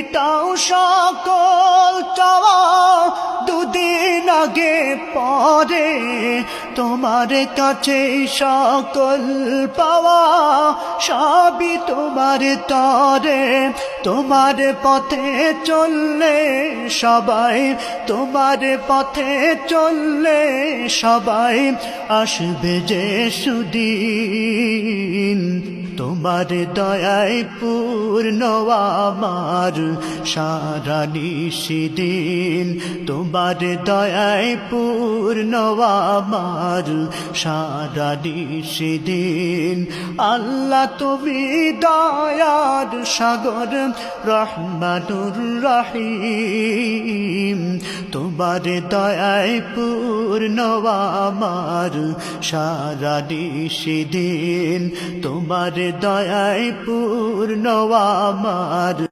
মিটাও সকল চাওয়া দুদিন আগে পরে তোমার কাছে সকল পাওয়া সবই তোমার তরে তোমার পথে চললে সবাই তোমার পথে চললে সবাই আসবে যে সুদিন তোমার দয়ায় পূর্ণ আমার সারা নিশিদিন তোমার দয়ায় পূর্ণ আমার সারা নিশিদিন আল্লাহ তুমি দয়ার সাগর রহমানুর রহিম তোমার দয়ায় পূর্ণ আমার সারা নিশিদিন তোমার দয়ায় পূর্ণ আমার